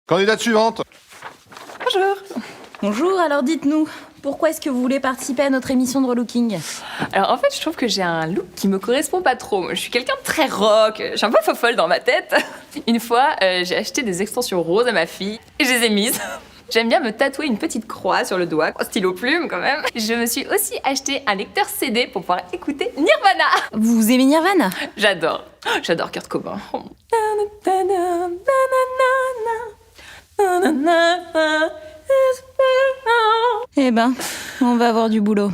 Candidate suivante. Bonjour. Bonjour, alors dites-nous, pourquoi est-ce que vous voulez participer à notre émission de relooking? Alors en fait, je trouve que j'ai un look qui me correspond pas trop. Je suis quelqu'un de très rock, je suis un peu fofolle dans ma tête. Une fois, j'ai acheté des extensions roses à ma fille et je les ai mises. J'aime bien me tatouer une petite croix sur le doigt, stylo plume quand même. Je me suis aussi acheté un lecteur CD pour pouvoir écouter Nirvana. Vous aimez Nirvana? J'adore Kurt Cobain. Eh ben, on va avoir du boulot.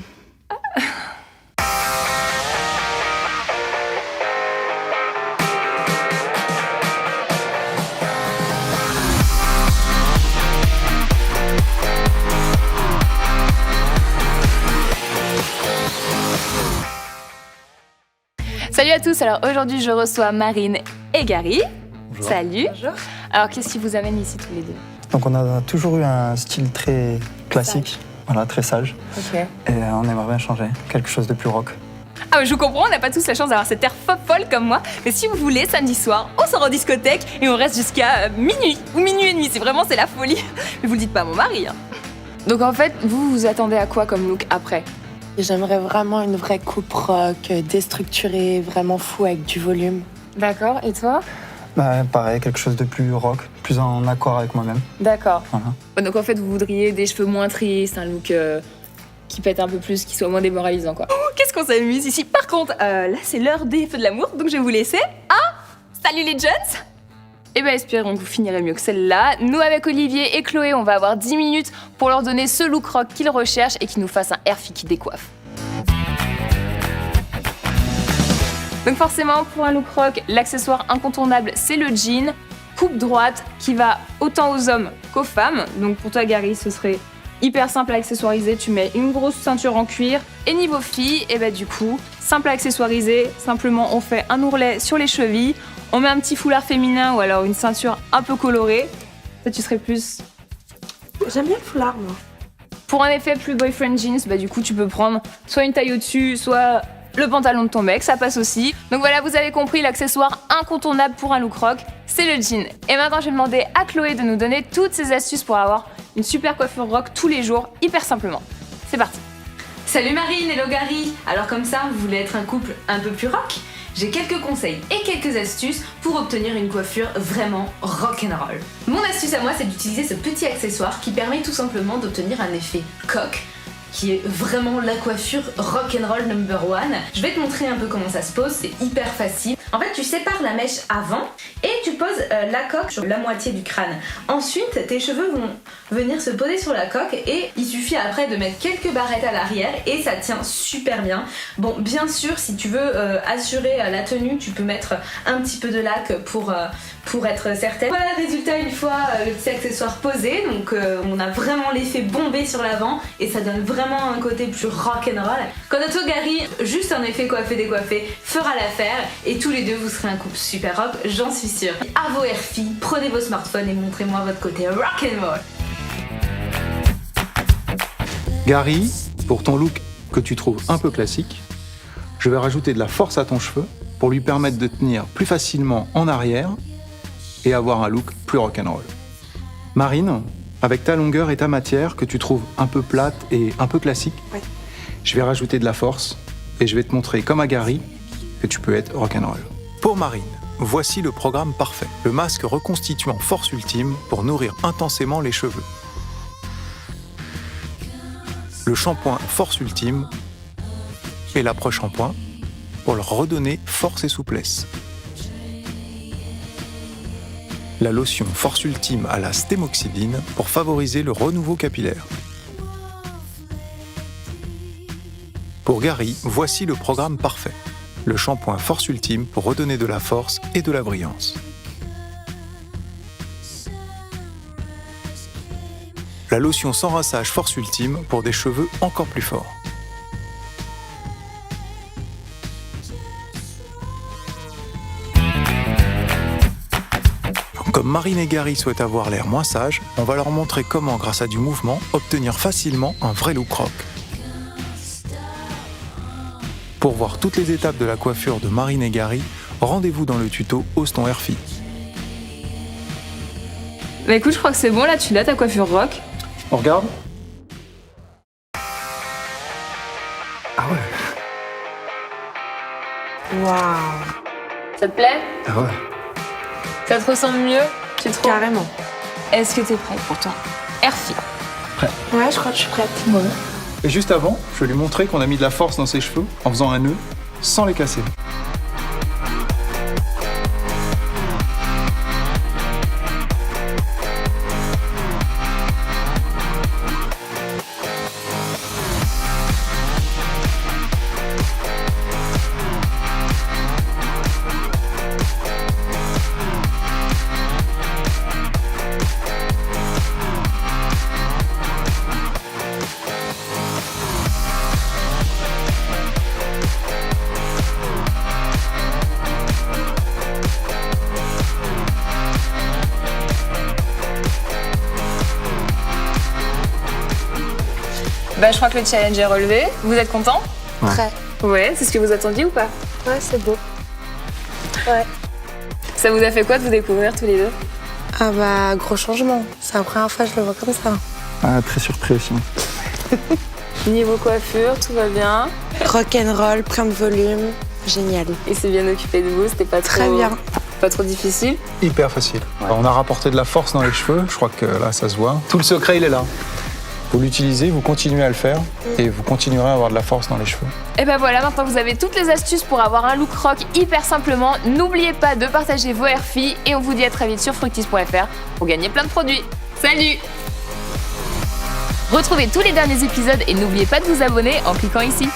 Salut à tous, alors aujourd'hui je reçois Marine et Gary. Bonjour. Salut. Bonjour. Alors qu'est-ce qui vous amène ici tous les deux? Donc on a toujours eu un style très classique, voilà, très sage. Ok. Et on aimerait bien changer, quelque chose de plus rock. Ah mais je vous comprends, on n'a pas tous la chance d'avoir cette air folle comme moi. Mais si vous voulez, samedi soir, on sort en discothèque et on reste jusqu'à minuit ou minuit et demi. C'est la folie. Mais vous le dites pas à mon mari. Hein. Donc en fait, vous vous attendez à quoi comme look après? J'aimerais vraiment une vraie coupe rock, déstructurée, vraiment fou avec du volume. D'accord, et toi? Bah, pareil, quelque chose de plus rock, plus en accord avec moi-même. D'accord. Voilà. Donc en fait, vous voudriez des cheveux moins tristes, un look qui pète un peu plus, qui soit moins démoralisant quoi. Oh, qu'est-ce qu'on s'amuse ici. Par contre, là c'est l'heure des feux de l'amour, donc je vais vous laisser. Ah, salut les jeunes. Eh ben espérons que vous finirez mieux que celle-là. Nous avec Olivier et Chloé, on va avoir 10 minutes pour leur donner ce look rock qu'ils recherchent et qu'ils nous fassent un airfit qui décoiffe. Donc forcément, pour un look rock, l'accessoire incontournable, c'est le jean, coupe droite, qui va autant aux hommes qu'aux femmes. Donc pour toi, Gary, ce serait hyper simple à accessoiriser. Tu mets une grosse ceinture en cuir. Et niveau filles, et ben du coup, simple à accessoiriser. Simplement, on fait un ourlet sur les chevilles. On met un petit foulard féminin ou alors une ceinture un peu colorée. Ça, tu serais plus... J'aime bien le foulard, moi. Pour un effet plus boyfriend jeans, bah du coup, tu peux prendre soit une taille au-dessus, soit le pantalon de ton mec, ça passe aussi. Donc voilà, vous avez compris, l'accessoire incontournable pour un look rock, c'est le jean. Et maintenant, je vais demander à Chloé de nous donner toutes ses astuces pour avoir une super coiffure rock tous les jours, hyper simplement. C'est parti. Salut Marine, hello Gary. Alors comme ça, vous voulez être un couple un peu plus rock? J'ai quelques conseils et quelques astuces pour obtenir une coiffure vraiment rock'n'roll. Mon astuce à moi, c'est d'utiliser ce petit accessoire qui permet tout simplement d'obtenir un effet coque, qui est vraiment la coiffure rock'n'roll number one. Je vais te montrer un peu comment ça se pose, c'est hyper facile. En fait, tu sépares la mèche avant et tu poses la coque sur la moitié du crâne. Ensuite, tes cheveux vont venir se poser sur la coque et il suffit après de mettre quelques barrettes à l'arrière et ça tient super bien. Bon, bien sûr, si tu veux assurer la tenue, tu peux mettre un petit peu de lac pour être certaine. Voilà le résultat une fois le petit accessoire posé. Donc on a vraiment l'effet bombé sur l'avant et ça donne vraiment un côté plus rock'n'roll. Quant à toi Gary, juste un effet coiffé-décoiffé fera l'affaire et tous les deux vous serez un couple super rock, j'en suis sûre. À vos airfis, prenez vos smartphones et montrez-moi votre côté rock'n'roll. Gary, pour ton look que tu trouves un peu classique, je vais rajouter de la force à ton cheveu pour lui permettre de tenir plus facilement en arrière et avoir un look plus rock'n'roll. Marine, avec ta longueur et ta matière que tu trouves un peu plate et un peu classique, Ouais. je vais rajouter de la force et je vais te montrer comme à Gary que tu peux être rock'n'roll. Pour Marine, voici le programme parfait. Le masque reconstituant force ultime pour nourrir intensément les cheveux. Le shampoing force ultime et l'après-shampoing pour leur redonner force et souplesse. La lotion force ultime à la stémoxydine pour favoriser le renouveau capillaire. Pour Gary, voici le programme parfait. Le shampoing force ultime pour redonner de la force et de la brillance. La lotion sans rinçage force ultime pour des cheveux encore plus forts. Comme Marine et Gary souhaitent avoir l'air moins sages, on va leur montrer comment, grâce à du mouvement, obtenir facilement un vrai look rock. Pour voir toutes les étapes de la coiffure de Marine et Gary, rendez-vous dans le tuto Ose ton Airfit. Bah écoute, je crois que c'est bon, là tu l'as ta coiffure rock. On regarde? Ah ouais. Waouh. Ça te plaît? Ah ouais. Ça te ressemble mieux? Tu trouves? Carrément. Est-ce que t'es prête pour ton airfi? Ouais, je crois que je suis prête. Et juste avant, je vais lui montrer qu'on a mis de la force dans ses cheveux en faisant un nœud sans les casser. Bah je crois que le challenge est relevé. Vous êtes content? Prêt. Ouais, c'est ce que vous attendiez ou pas? Ouais, c'est beau. Ça vous a fait quoi de vous découvrir tous les deux? Ah bah, gros changement. C'est la première fois que je le vois comme ça. Ah, très surpris aussi. Niveau coiffure, tout va bien. Rock'n'roll, plein de volume. Génial. Il s'est bien occupé de vous, c'était pas Très trop... bien. Pas trop difficile? Hyper facile. On a rapporté de la force dans les cheveux, je crois que là ça se voit. Tout le secret il est là. Vous l'utilisez, vous continuez à le faire et vous continuerez à avoir de la force dans les cheveux. Et ben voilà, maintenant vous avez toutes les astuces pour avoir un look rock hyper simplement. N'oubliez pas de partager vos airfis et on vous dit à très vite sur fructis.fr pour gagner plein de produits. Salut! Retrouvez tous les derniers épisodes et n'oubliez pas de vous abonner en cliquant ici.